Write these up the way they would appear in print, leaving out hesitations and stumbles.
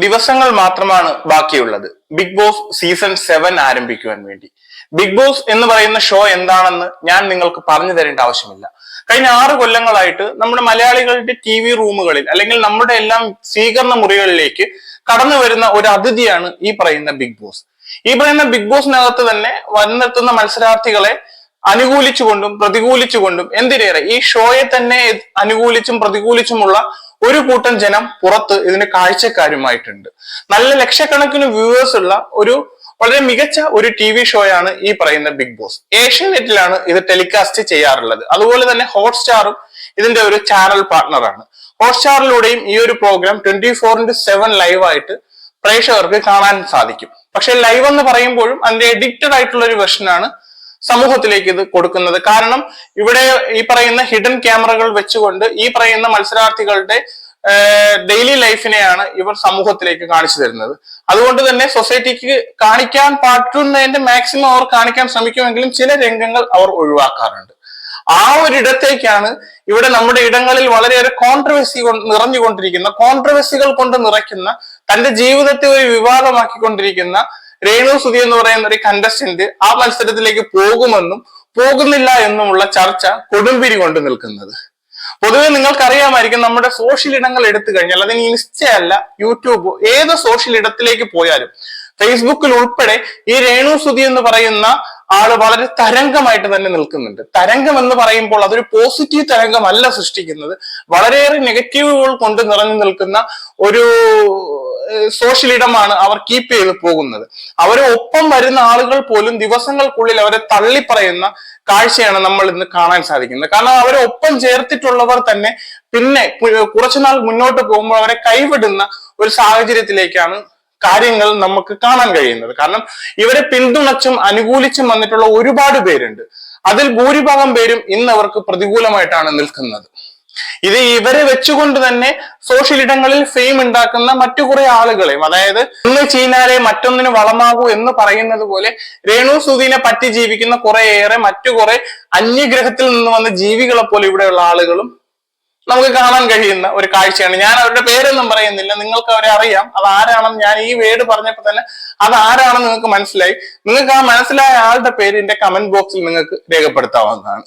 ദിവസങ്ങൾ മാത്രമാണ് ബാക്കിയുള്ളത് ബിഗ് ബോസ് സീസൺ 7 ആരംഭിക്കുവാൻ വേണ്ടി. ബിഗ് ബോസ് എന്ന് പറയുന്ന ഷോ എന്താണെന്ന് ഞാൻ നിങ്ങൾക്ക് പറഞ്ഞു തരേണ്ട ആവശ്യമില്ല. കഴിഞ്ഞ 6 കൊല്ലങ്ങളായിട്ട് നമ്മുടെ മലയാളികളുടെ TV റൂമുകളിൽ അല്ലെങ്കിൽ നമ്മുടെ എല്ലാം സ്വീകരണ മുറികളിലേക്ക് കടന്നു വരുന്ന ഒരു അതിഥിയാണ് ഈ പറയുന്ന ബിഗ് ബോസ്. ഈ പറയുന്ന ബിഗ് ബോസിനകത്ത് തന്നെ വന്നെത്തുന്ന മത്സരാർത്ഥികളെ അനുകൂലിച്ചുകൊണ്ടും പ്രതികൂലിച്ചുകൊണ്ടും എന്തിനേറെ ഈ ഷോയെ തന്നെ അനുകൂലിച്ചും പ്രതികൂലിച്ചുമുള്ള ഒരു കൂട്ടം ജനം പുറത്ത് ഇതിന് കാഴ്ചക്കാരുമായിട്ടുണ്ട്. നല്ല ലക്ഷക്കണക്കിന് വ്യൂവേഴ്സ് ഉള്ള ഒരു വളരെ മികച്ച ഒരു TV ഷോയാണ് ഈ പറയുന്ന ബിഗ് ബോസ്. ഏഷ്യാനെറ്റിലാണ് ഇത് ടെലികാസ്റ്റ് ചെയ്യാറുള്ളത്. അതുപോലെ തന്നെ ഹോട്ട്സ്റ്റാറും ഇതിന്റെ ഒരു ചാനൽ പാർട്ണറാണ്. ഹോട്ട്സ്റ്റാറിലൂടെയും ഈ ഒരു പ്രോഗ്രാം 24/7 ലൈവായിട്ട് പ്രേക്ഷകർക്ക് കാണാൻ സാധിക്കും. പക്ഷെ ലൈവ് എന്ന് പറയുമ്പോഴും അതിന്റെ എഡിറ്റഡ് ആയിട്ടുള്ള ഒരു വെർഷനാണ് സമൂഹത്തിലേക്ക് ഇത് കൊടുക്കുന്നത്. കാരണം ഇവിടെ ഈ പറയുന്ന ഹിഡൻ ക്യാമറകൾ വെച്ചുകൊണ്ട് ഈ പറയുന്ന മത്സരാർത്ഥികളുടെ ഡെയിലി ലൈഫിനെയാണ് ഇവർ സമൂഹത്തിലേക്ക് കാണിച്ചു തരുന്നത്. അതുകൊണ്ട് തന്നെ സൊസൈറ്റിക്ക് കാണിക്കാൻ പറ്റുന്നതിന്റെ മാക്സിമം അവർ കാണിക്കാൻ ശ്രമിക്കുമെങ്കിലും ചില രംഗങ്ങൾ അവർ ഒഴിവാക്കാറുണ്ട്. ആ ഒരിടത്തേക്കാണ് ഇവിടെ നമ്മുടെ ഇടങ്ങളിൽ വളരെയേറെ കോൺട്രവേഴ്സി നിറഞ്ഞുകൊണ്ടിരിക്കുന്ന, കോൺട്രവേഴ്സികൾ കൊണ്ട് നിറയ്ക്കുന്ന, തന്റെ ജീവിതത്തെ ഒരു വിവാദമാക്കിക്കൊണ്ടിരിക്കുന്ന രേണു സുധി എന്ന് പറയുന്ന ഒരു കണ്ടസ്റ്റന്റ് ആ മത്സരത്തിലേക്ക് പോകുമെന്നും പോകുന്നില്ല എന്നുമുള്ള ചർച്ച കൊടുമ്പിരി കൊണ്ട് നിൽക്കുന്നത്. പൊതുവെ നിങ്ങൾക്കറിയാമായിരിക്കും, നമ്മുടെ സോഷ്യൽ ഇടങ്ങൾ എടുത്തു കഴിഞ്ഞാൽ അതിന് ഇൻസ്റ്റയല്ല യൂട്യൂബ് ഏത് സോഷ്യൽ ഇടത്തിലേക്ക് പോയാലും ഫേസ്ബുക്കിൽ ഉൾപ്പെടെ ഈ രേണു സുധി എന്ന് പറയുന്ന ആള് വളരെ തരംഗമായിട്ട് തന്നെ നിൽക്കുന്നുണ്ട്. തരംഗം എന്ന് പറയുമ്പോൾ അതൊരു പോസിറ്റീവ് തരംഗമല്ല സൃഷ്ടിക്കുന്നത്, വളരെയേറെ നെഗറ്റീവുകൾ കൊണ്ട് നിറഞ്ഞു നിൽക്കുന്ന ഒരു സോഷ്യൽ ഇടമാണ് അവർ കീപ്പ് ചെയ്ത് പോകുന്നത്. അവരെ ഒപ്പം വരുന്ന ആളുകൾ പോലും ദിവസങ്ങൾക്കുള്ളിൽ അവരെ തള്ളിപ്പറയുന്ന കാഴ്ചയാണ് നമ്മൾ ഇന്ന് കാണാൻ സാധിക്കുന്നത്. കാരണം അവരെ ഒപ്പം ചേർത്തിട്ടുള്ളവർ തന്നെ പിന്നെ കുറച്ചുനാൾ മുന്നോട്ട് പോകുമ്പോൾ അവരെ കൈവിടുന്ന ഒരു സാഹചര്യത്തിലേക്കാണ് കാര്യങ്ങൾ നമുക്ക് കാണാൻ കഴിയുന്നത്. കാരണം ഇവരെ പിന്തുണച്ചും അനുകൂലിച്ചും വന്നിട്ടുള്ള ഒരുപാട് പേരുണ്ട്. അതിൽ ഭൂരിഭാഗം പേരും ഇന്ന് അവർക്ക് പ്രതികൂലമായിട്ടാണ് നിൽക്കുന്നത്. ഇത് ഇവരെ വെച്ചുകൊണ്ട് തന്നെ സോഷ്യൽ ഇടങ്ങളിൽ ഫെയിം ഉണ്ടാക്കുന്ന മറ്റു കുറെ ആളുകളെയും, അതായത് ഒന്ന് ചീനാലെ മറ്റൊന്നിന് വളമാകൂ എന്ന് പറയുന്നത് പോലെ രേണു സുധീനെ പറ്റി ജീവിക്കുന്ന കുറെയേറെ മറ്റു കുറെ അന്യഗ്രഹത്തിൽ നിന്ന് വന്ന ജീവികളെ പോലെ ഇവിടെയുള്ള ആളുകളും നമുക്ക് കാണാൻ കഴിയുന്ന ഒരു കാഴ്ചയാണ്. ഞാൻ അവരുടെ പേരൊന്നും പറയുന്നില്ല, നിങ്ങൾക്ക് അവരെ അറിയാം. അത് ആരാണെന്ന് ഞാൻ ഈ വേർഡ് പറഞ്ഞപ്പോൾ തന്നെ അത് ആരാണെന്ന് നിങ്ങൾക്ക് മനസ്സിലായി. നിങ്ങൾക്ക് ആ മനസ്സിലായ ആളുടെ പേര് എന്റെ കമന്റ് ബോക്സിൽ നിങ്ങൾക്ക് രേഖപ്പെടുത്താവുന്നതാണ്.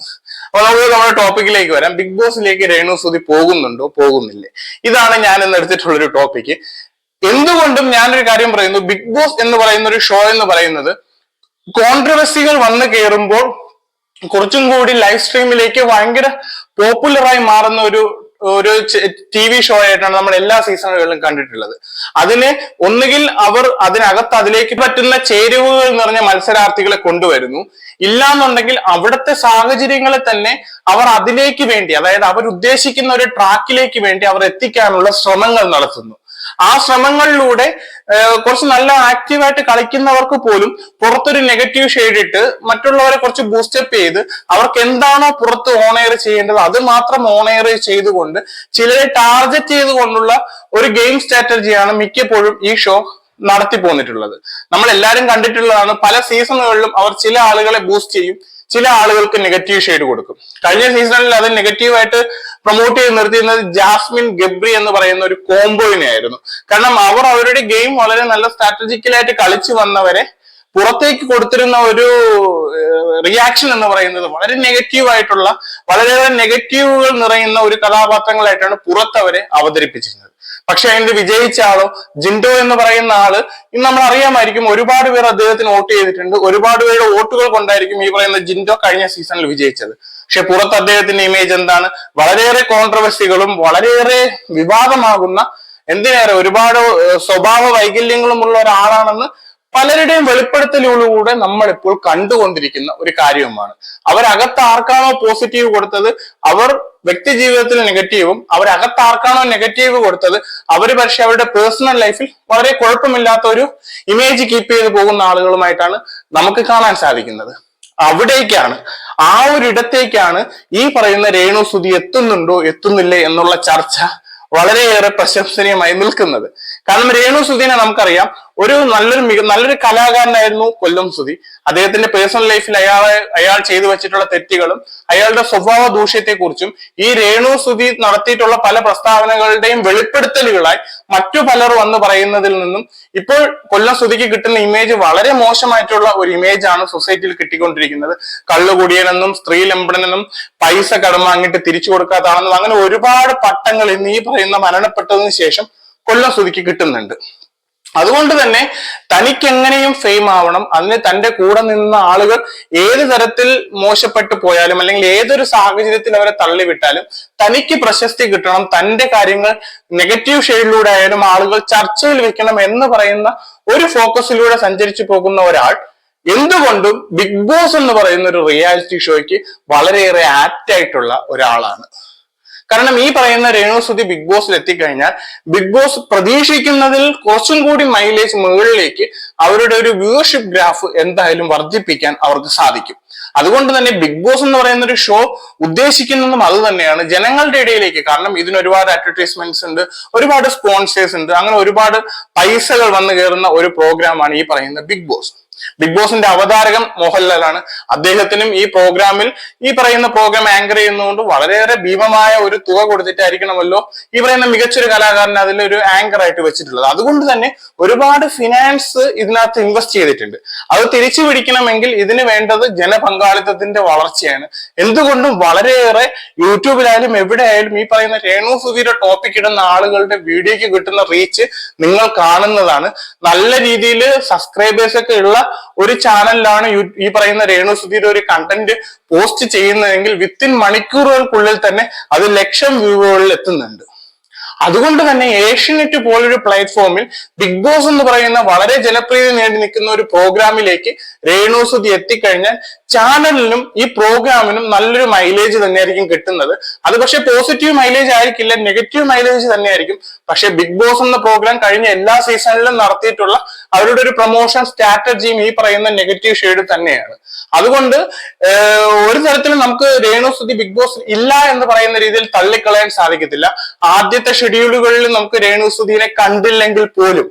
അപ്പൊ നമുക്ക് നമ്മുടെ ടോപ്പിക്കിലേക്ക് വരാം. ബിഗ് ബോസിലേക്ക് രേണു സുധി പോകുന്നുണ്ടോ പോകുന്നില്ലേ? ഇതാണ് ഞാൻ ഇന്ന് എടുത്തിട്ടുള്ള ഒരു ടോപ്പിക്ക്. എന്തുകൊണ്ടും ഞാനൊരു കാര്യം പറയുന്നു, ബിഗ് ബോസ് എന്ന് പറയുന്ന ഒരു ഷോ എന്ന് പറയുന്നത് കോൺട്രവേഴ്സികൾ വന്നു കയറുമ്പോൾ കുറച്ചും കൂടി ലൈവ് സ്ട്രീമിലേക്ക് ഭയങ്കര പോപ്പുലറായി മാറുന്ന ഒരു TV ഷോ ആയിട്ടാണ് നമ്മൾ എല്ലാ സീസണുകളിലും കണ്ടിട്ടുള്ളത്. അതിന് ഒന്നുകിൽ അവർ അതിനകത്ത് അതിലേക്ക് പറ്റുന്ന ചേരുവകൾ നിറഞ്ഞ മത്സരാർത്ഥികളെ കൊണ്ടുവരുന്നു, ഇല്ലാന്നുണ്ടെങ്കിൽ അവിടുത്തെ സാഹചര്യങ്ങളെ തന്നെ അവർ അതിലേക്ക് വേണ്ടി, അതായത് അവർ ഉദ്ദേശിക്കുന്ന ഒരു ട്രാക്കിലേക്ക് വേണ്ടി അവർ എത്തിക്കാനുള്ള ശ്രമങ്ങൾ നടത്തുന്നു. ആ ശ്രമങ്ങളിലൂടെ കുറച്ച് നല്ല ആക്റ്റീവായിട്ട് കളിക്കുന്നവർക്ക് പോലും പുറത്തൊരു നെഗറ്റീവ് ഷെയ്ഡ് ഇട്ട് മറ്റുള്ളവരെ കുറച്ച് ബൂസ്റ്റപ്പ് ചെയ്ത് അവർക്ക് എന്താണോ പുറത്ത് ഓൺ എയർ ചെയ്യേണ്ടത് അത് മാത്രം ഓൺ എയർ ചെയ്തുകൊണ്ട് ചിലരെ ടാർഗറ്റ് ചെയ്തുകൊണ്ടുള്ള ഒരു ഗെയിം സ്ട്രാറ്റജിയാണ് മിക്കപ്പോഴും ഈ ഷോ നടത്തി പോന്നിട്ടുള്ളത്. നമ്മൾ എല്ലാവരും കണ്ടിട്ടുള്ളതാണ്. പല സീസണുകളിലും അവർ ചില ആളുകളെ ബൂസ്റ്റ് ചെയ്യും, ചില ആളുകൾക്ക് നെഗറ്റീവ് ഷെയ്ഡ് കൊടുക്കും. കഴിഞ്ഞ സീസണിൽ അത് നെഗറ്റീവായിട്ട് പ്രൊമോട്ട് ചെയ്ത് നിർത്തിയിരുന്നത് ജാസ്മിൻ ഗബ്രി എന്ന് പറയുന്ന ഒരു കോംബോയിനെ ആയിരുന്നു. കാരണം അവർ അവരുടെ ഗെയിം വളരെ നല്ല സ്ട്രാറ്റജിക്കലായിട്ട് കളിച്ചു വന്നവരെ പുറത്തേക്ക് കൊടുത്തിരുന്ന ഒരു റിയാക്ഷൻ എന്ന് പറയുന്നത് വളരെ നെഗറ്റീവായിട്ടുള്ള, വളരെയേറെ നെഗറ്റീവുകൾ നിറയുന്ന ഒരു കഥാപാത്രങ്ങളായിട്ടാണ് പുറത്തവരെ അവതരിപ്പിച്ചിരുന്നത്. പക്ഷെ അതിന്റെ വിജയിച്ച ആളോ ജിൻഡോ എന്ന് പറയുന്ന ആള് ഇന്ന് നമ്മൾ അറിയാമായിരിക്കും, ഒരുപാട് പേർ അദ്ദേഹത്തിന് വോട്ട് ചെയ്തിട്ടുണ്ട്. ഒരുപാട് പേരുടെ വോട്ടുകൾ കൊണ്ടായിരിക്കും ഈ പറയുന്ന ജിൻഡോ കഴിഞ്ഞ സീസണിൽ വിജയിച്ചത്. പക്ഷെ പുറത്ത് അദ്ദേഹത്തിന്റെ ഇമേജ് എന്താണ്? വളരെയേറെ കോൺട്രവേഴ്സികളും വളരെയേറെ വിവാദമാകുന്ന, എന്തിനേറെ ഒരുപാട് സ്വഭാവ വൈകല്യങ്ങളുമുള്ള ഒരാളാണെന്ന് പലരുടെയും വെളിപ്പെടുത്തലുകളിലൂടെ നമ്മൾ ഇപ്പോൾ കണ്ടുകൊണ്ടിരിക്കുന്ന ഒരു കാര്യവുമാണ്. അവരകത്ത് ആർക്കാണോ പോസിറ്റീവ് കൊടുത്തത് അവർ വ്യക്തി ജീവിതത്തിൽ നെഗറ്റീവും, അവരകത്ത് ആർക്കാണോ നെഗറ്റീവ് കൊടുത്തത് അവർ പക്ഷെ അവരുടെ പേഴ്സണൽ ലൈഫിൽ വളരെ കുഴപ്പമില്ലാത്ത ഒരു ഇമേജ് കീപ്പ് ചെയ്ത് പോകുന്ന ആളുകളുമായിട്ടാണ് നമുക്ക് കാണാൻ സാധിക്കുന്നത്. അവിടേക്കാണ്, ആ ഒരു ഇടത്തേക്കാണ് ഈ പറയുന്ന രേണു സുധി എത്തുന്നുണ്ടോ എത്തുന്നില്ലേ എന്നുള്ള ചർച്ച വളരെയേറെ പ്രശംസനീയമായി നിൽക്കുന്നത്. കാരണം രേണു സുധീനെ നമുക്കറിയാം, ഒരു നല്ലൊരു കലാകാരനായിരുന്നു കൊല്ലം സുധി. അദ്ദേഹത്തിന്റെ പേഴ്സണൽ ലൈഫിൽ അയാൾ ചെയ്തു വെച്ചിട്ടുള്ള തെറ്റുകളും അയാളുടെ സ്വഭാവ ദൂഷ്യത്തെക്കുറിച്ചും ഈ രേണു സുധി നടത്തിയിട്ടുള്ള പല പ്രസ്താവനകളുടെയും വെളിപ്പെടുത്തലുകളായി മറ്റു പലർ വന്ന് പറയുന്നതിൽ നിന്നും ഇപ്പോൾ കൊല്ലം സുധിക്ക് കിട്ടുന്ന ഇമേജ് വളരെ മോശമായിട്ടുള്ള ഒരു ഇമേജ് ആണ് സൊസൈറ്റിയിൽ കിട്ടിക്കൊണ്ടിരിക്കുന്നത്. കള്ളുകുടിയനെന്നും സ്ത്രീ ലംബടനെന്നും പൈസ കടം വാങ്ങിയിട്ട് തിരിച്ചു കൊടുക്കാത്താണെന്നും അങ്ങനെ ഒരുപാട് പട്ടങ്ങൾ ഇന്ന് ഈ പറയുന്ന മരണപ്പെട്ടതിന് ശേഷം കൊല്ലം സുധിക്ക് കിട്ടുന്നുണ്ട്. അതുകൊണ്ട് തന്നെ തനിക്ക് എങ്ങനെയും ഫെയിം ആവണം, അതിന് തന്റെ കൂടെ നിന്ന ആളുകൾ ഏത് തരത്തിൽ മോശപ്പെട്ടു പോയാലും അല്ലെങ്കിൽ ഏതൊരു സാഹചര്യത്തിൽ അവരെ തള്ളിവിട്ടാലും തനിക്ക് പ്രശസ്തി കിട്ടണം, തന്റെ കാര്യങ്ങൾ നെഗറ്റീവ് ഷെയ്ഡിലൂടെ ആയാലും ആളുകൾ ചർച്ചയിൽ വെക്കണം എന്ന് പറയുന്ന ഒരു ഫോക്കസിലൂടെ സഞ്ചരിച്ചു പോകുന്ന ഒരാൾ എന്തുകൊണ്ടും ബിഗ് ബോസ് എന്ന് പറയുന്ന ഒരു റിയാലിറ്റി ഷോയ്ക്ക് വളരെയേറെ ആപ്റ്റ് ആയിട്ടുള്ള ഒരാളാണ്. കാരണം ഈ പറയുന്ന രേണു സുധി ബിഗ് ബോസിൽ എത്തിക്കഴിഞ്ഞാൽ ബിഗ് ബോസ് പ്രതീക്ഷിക്കുന്നതിൽ കുറച്ചും കൂടി മൈലേജ് മുകളിലേക്ക് അവരുടെ ഒരു വ്യൂവർഷിപ്പ് ഗ്രാഫ് എന്തായാലും വർദ്ധിപ്പിക്കാൻ അവർക്ക് സാധിക്കും. അതുകൊണ്ട് തന്നെ ബിഗ് ബോസ് എന്ന് പറയുന്ന ഒരു ഷോ ഉദ്ദേശിക്കുന്നതും അത് തന്നെയാണ്, ജനങ്ങളുടെ ഇടയിലേക്ക്. കാരണം ഇതിന് ഒരുപാട് അഡ്വർടൈസ്മെന്റ്സ് ഉണ്ട്, ഒരുപാട് സ്പോൺസേഴ്സ് ഉണ്ട്, അങ്ങനെ ഒരുപാട് പൈസകൾ വന്നു കയറുന്ന ഒരു പ്രോഗ്രാമാണ് ഈ പറയുന്ന ബിഗ് ബോസ്. ബിഗ് ബോസിന്റെ അവതാരകൻ മോഹൻലാലാണ്. അദ്ദേഹത്തിനും ഈ പ്രോഗ്രാമിൽ ഈ പറയുന്ന പ്രോഗ്രാം ആങ്കർ ചെയ്യുന്നതുകൊണ്ട് വളരെയേറെ ഭീമമായ ഒരു തുക കൊടുത്തിട്ടായിരിക്കണമല്ലോ ഈ പറയുന്ന മികച്ചൊരു കലാകാരനെ അതിലൊരു ആങ്കർ ആയിട്ട് വെച്ചിട്ടുള്ളത്. അതുകൊണ്ട് തന്നെ ഒരുപാട് ഫിനാൻസ് ഇതിനകത്ത് ഇൻവെസ്റ്റ് ചെയ്തിട്ടുണ്ട്. അത് തിരിച്ചു പിടിക്കണമെങ്കിൽ ഇതിന് വേണ്ടത് ജനപങ്കാളിത്തത്തിന്റെ വളർച്ചയാണ്. എന്തുകൊണ്ടും വളരെയേറെ യൂട്യൂബിലായാലും എവിടെ ആയാലും ഈ പറയുന്ന രേണു സുധിയുടെ ടോപ്പിക് ഇടുന്ന ആളുകളുടെ വീഡിയോയ്ക്ക് കിട്ടുന്ന റീച്ച് നിങ്ങൾ കാണുന്നതാണ്. നല്ല രീതിയിൽ സബ്സ്ക്രൈബേഴ്സ് ഒക്കെ ഉള്ള ഒരു ചാനലിലാണ് ഈ പറയുന്ന രേണു സുധിയുടെ ഒരു കണ്ടന്റ് പോസ്റ്റ് ചെയ്യുന്നതെങ്കിൽ വിത്തിൻ മണിക്കൂറുകൾക്കുള്ളിൽ തന്നെ അത് ലക്ഷം വ്യൂകളിൽ എത്തുന്നുണ്ട്. അതുകൊണ്ട് തന്നെ ഏഷ്യനെറ്റ് പോലൊരു പ്ലാറ്റ്ഫോമിൽ ബിഗ് ബോസ് എന്ന് പറയുന്ന വളരെ ജനപ്രീതി നേടി നിൽക്കുന്ന ഒരു പ്രോഗ്രാമിലേക്ക് രേണു സുധി എത്തിക്കഴിഞ്ഞാൽ ചാനലിനും ഈ പ്രോഗ്രാമിനും നല്ലൊരു മൈലേജ് തന്നെയായിരിക്കും കിട്ടുന്നത്. അത് പക്ഷെ പോസിറ്റീവ് മൈലേജ് ആയിരിക്കില്ല, നെഗറ്റീവ് മൈലേജ് തന്നെയായിരിക്കും. പക്ഷെ ബിഗ് ബോസ് എന്ന പ്രോഗ്രാം കഴിഞ്ഞ എല്ലാ സീസണിലും നടത്തിയിട്ടുള്ള അവരുടെ ഒരു പ്രൊമോഷൻ സ്ട്രാറ്റജിയും ഈ പറയുന്ന നെഗറ്റീവ് ഷെയ്ഡ് തന്നെയാണ്. അതുകൊണ്ട് ഒരു തരത്തിലും നമുക്ക് രേണു സുധി ബിഗ് ബോസ് ഇല്ല എന്ന് പറയുന്ന രീതിയിൽ തള്ളിക്കളയാൻ സാധിക്കത്തില്ല. ആദ്യത്തെ ഷെഡ്യൂളുകളിൽ നമുക്ക് രേണു സുധിനെ കണ്ടില്ലെങ്കിൽ പോലും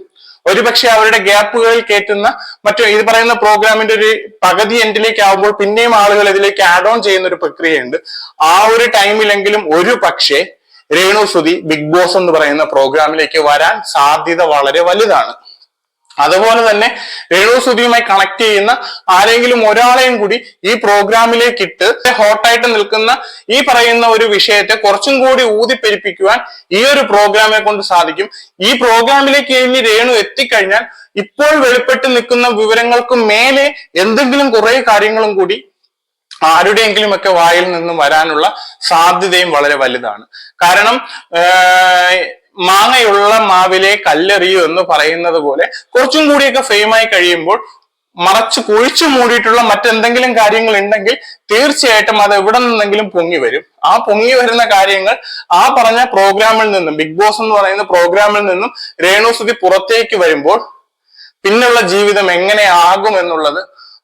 ഒരുപക്ഷെ അവരുടെ ഗ്യാപ്പുകളിൽ കയറ്റുന്ന ഇത് പറയുന്ന പ്രോഗ്രാമിന്റെ ഒരു പകുതി എൻഡിലേക്ക് ആവുമ്പോൾ പിന്നെയും ആളുകൾ ഇതിലേക്ക് ആഡ് ഓൺ ചെയ്യുന്ന ഒരു പ്രക്രിയയുണ്ട്. ആ ഒരു ടൈമിലെങ്കിലും ഒരു പക്ഷേ രേണു സുധി ബിഗ് ബോസ് എന്ന് പറയുന്ന പ്രോഗ്രാമിലേക്ക് വരാൻ സാധ്യത വളരെ വലുതാണ്. അതുപോലെ തന്നെ രേണു സുധിയുമായി കണക്ട് ചെയ്യുന്ന ആരെങ്കിലും ഒരാളെയും കൂടി ഈ പ്രോഗ്രാമിലേക്ക് ഇട്ട് ഹോട്ടായിട്ട് നിൽക്കുന്ന ഈ പറയുന്ന ഒരു വിഷയത്തെ കുറച്ചും കൂടി ഊതിപ്പെരിപ്പിക്കുവാൻ ഈ ഒരു പ്രോഗ്രാമിനെ കൊണ്ട് സാധിക്കും. ഈ പ്രോഗ്രാമിലേക്ക് ഇനി രേണു എത്തിക്കഴിഞ്ഞാൽ ഇപ്പോൾ വെളിപ്പെട്ട് നിൽക്കുന്ന വിവരങ്ങൾക്ക് മേലെ എന്തെങ്കിലും കുറെ കാര്യങ്ങളും കൂടി ആരുടെയെങ്കിലും ഒക്കെ വായിൽ നിന്നും വരാനുള്ള സാധ്യതയും വളരെ വലുതാണ്. കാരണം മാങ്ങയുള്ള മാവിലെ കല്ലെറിയൂ എന്ന് പറയുന്നത് പോലെ കുറച്ചും കൂടിയൊക്കെ ഫെയിമായി കഴിയുമ്പോൾ മറച്ച് കുഴിച്ചു മൂടിയിട്ടുള്ള മറ്റെന്തെങ്കിലും കാര്യങ്ങൾ ഉണ്ടെങ്കിൽ തീർച്ചയായിട്ടും അത് എവിടെ നിന്നെങ്കിലും പൊങ്ങി വരും. ആ പൊങ്ങി വരുന്ന കാര്യങ്ങൾ ആ പറഞ്ഞ പ്രോഗ്രാമിൽ നിന്നും ബിഗ് ബോസ് എന്ന് പറയുന്ന പ്രോഗ്രാമിൽ നിന്നും രേണു സുധി പുറത്തേക്ക് വരുമ്പോൾ പിന്നുള്ള ജീവിതം എങ്ങനെയാകും എന്നുള്ളത്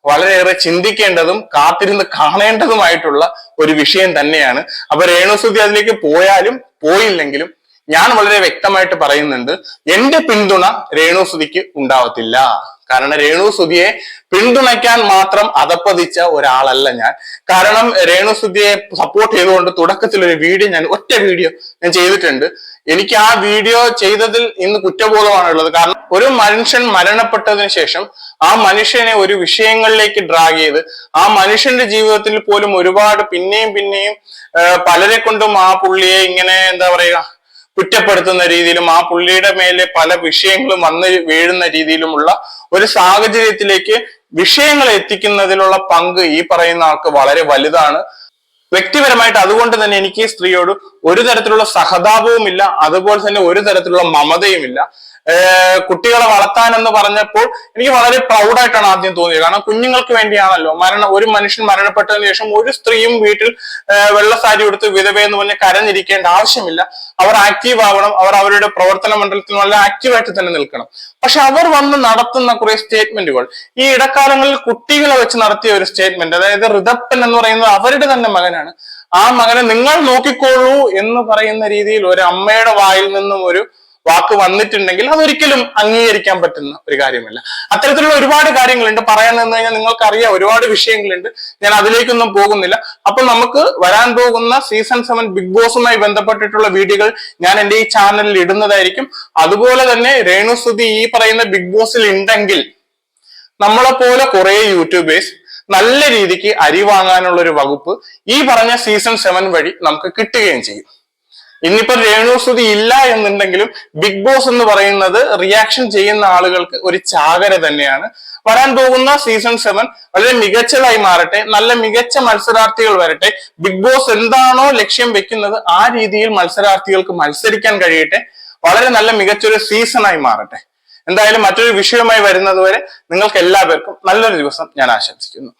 വളരെയേറെ ചിന്തിക്കേണ്ടതും കാത്തിരുന്ന് കാണേണ്ടതുമായിട്ടുള്ള ഒരു വിഷയം തന്നെയാണ്. അപ്പൊ രേണു സുധി അതിലേക്ക് പോയാലും പോയില്ലെങ്കിലും ഞാൻ വളരെ വ്യക്തമായിട്ട് പറയുന്നുണ്ട്, എന്റെ പിന്തുണ രേണു സുധിക്ക് ഉണ്ടാവത്തില്ല. കാരണം രേണു സുധിയെ പിന്തുണയ്ക്കാൻ മാത്രം അധപ്പതിച്ച ഒരാളല്ല ഞാൻ. കാരണം രേണു സുധിയെ സപ്പോർട്ട് ചെയ്തുകൊണ്ട് തുടക്കത്തിൽ ഒരു ഒറ്റ വീഡിയോ ഞാൻ ചെയ്തിട്ടുണ്ട്. എനിക്ക് ആ വീഡിയോ ചെയ്തതിൽ ഇന്ന് കുറ്റബോധമാണുള്ളത്. കാരണം ഒരു മനുഷ്യൻ മരണപ്പെട്ടതിന് ശേഷം ആ മനുഷ്യനെ ഒരു വിഷയങ്ങളിലേക്ക് ഡ്രാഗ് ചെയ്ത് ആ മനുഷ്യന്റെ ജീവിതത്തിൽ പോലും ഒരുപാട് പിന്നെയും പലരെ കൊണ്ടും ആ പുള്ളിയെ ഇങ്ങനെ എന്താ പറയുക കുറ്റപ്പെടുത്തുന്ന രീതിയിലും ആ പുള്ളിയുടെ മേലെ പല വിഷയങ്ങളും വന്ന് വീഴുന്ന രീതിയിലുമുള്ള ഒരു സാഹചര്യത്തിലേക്ക് വിഷയങ്ങൾ എത്തിക്കുന്നതിലുള്ള പങ്ക് ഈ പറയുന്ന ആൾക്ക് വളരെ വലുതാണ്. വ്യക്തിപരമായിട്ട് അതുകൊണ്ട് തന്നെ എനിക്ക് ഈ സ്ത്രീയോട് ഒരു തരത്തിലുള്ള സഹതാപവും ഇല്ല, അതുപോലെ തന്നെ ഒരു തരത്തിലുള്ള മമതയും ഇല്ല. കുട്ടികളെ വളർത്താൻ എന്ന് പറഞ്ഞപ്പോൾ എനിക്ക് വളരെ പ്രൗഡായിട്ടാണ് ആദ്യം തോന്നിയത്. കാരണം കുഞ്ഞുങ്ങൾക്ക് വേണ്ടിയാണല്ലോ ഒരു മനുഷ്യൻ മരണപ്പെട്ടതിന് ശേഷം ഒരു സ്ത്രീയും വീട്ടിൽ വെള്ള സാരി എടുത്ത് വിധവയെന്ന് പറഞ്ഞ് കരഞ്ഞിരിക്കേണ്ട ആവശ്യമില്ല. അവർ ആക്റ്റീവ് ആവണം, അവർ അവരുടെ പ്രവർത്തന മണ്ഡലത്തിൽ നല്ല ആക്റ്റീവായിട്ട് തന്നെ നിൽക്കണം. പക്ഷെ അവർ വന്ന് നടത്തുന്ന കുറെ സ്റ്റേറ്റ്മെന്റുകൾ, ഈ ഇടക്കാലങ്ങളിൽ കുട്ടികളെ വെച്ച് നടത്തിയ ഒരു സ്റ്റേറ്റ്മെന്റ്, അതായത് ഋതപ്പൻ എന്ന് പറയുന്നത് അവരുടെ തന്നെ മകനാണ്, ആ മകനെ നിങ്ങൾ നോക്കിക്കോളൂ എന്ന് പറയുന്ന രീതിയിൽ ഒരു അമ്മയുടെ വായിൽ നിന്നും ഒരു വാക്ക് വന്നിട്ടുണ്ടെങ്കിൽ അതൊരിക്കലും അംഗീകരിക്കാൻ പറ്റുന്ന ഒരു കാര്യമല്ല. അത്തരത്തിലുള്ള ഒരുപാട് കാര്യങ്ങളുണ്ട്. പറയാൻ നിന്ന് കഴിഞ്ഞാൽ നിങ്ങൾക്കറിയാം, ഒരുപാട് വിഷയങ്ങളുണ്ട്. ഞാൻ അതിലേക്കൊന്നും പോകുന്നില്ല. അപ്പൊ നമുക്ക് വരാൻ പോകുന്ന സീസൺ 7 ബിഗ് ബോസുമായി ബന്ധപ്പെട്ടിട്ടുള്ള വീഡിയോകൾ ഞാൻ എന്റെ ഈ ചാനലിൽ ഇടുന്നതായിരിക്കും. അതുപോലെ തന്നെ രേണുസുതി ഈ പറയുന്ന ബിഗ് ബോസിൽ ഉണ്ടെങ്കിൽ നമ്മളെ പോലെ കുറെ യൂട്യൂബേഴ്സ് നല്ല രീതിക്ക് അരി വാങ്ങാനുള്ള ഒരു വകുപ്പ് ഈ പറഞ്ഞ സീസൺ 7 വഴി നമുക്ക് കിട്ടുകയും ചെയ്യും. ഇന്നിപ്പോ രേണുസുതി ഇല്ല എന്നുണ്ടെങ്കിലും ബിഗ് ബോസ് എന്ന് പറയുന്നത് റിയാക്ഷൻ ചെയ്യുന്ന ആളുകൾക്ക് ഒരു ചാകര തന്നെയാണ്. വരാൻ പോകുന്ന സീസൺ 7 വളരെ മികച്ചതായി മാറട്ടെ, നല്ല മികച്ച മത്സരാർത്ഥികൾ വരട്ടെ. ബിഗ് ബോസ് എന്താണോ ലക്ഷ്യം വെക്കുന്നത് ആ രീതിയിൽ മത്സരാർത്ഥികൾക്ക് മത്സരിക്കാൻ കഴിയട്ടെ. വളരെ നല്ല മികച്ചൊരു സീസണായി മാറട്ടെ. എന്തായാലും മറ്റൊരു വിഷയവുമായി വരുന്നത് വരെ നിങ്ങൾക്ക് എല്ലാവർക്കും നല്ലൊരു ദിവസം ഞാൻ ആശംസിക്കുന്നു.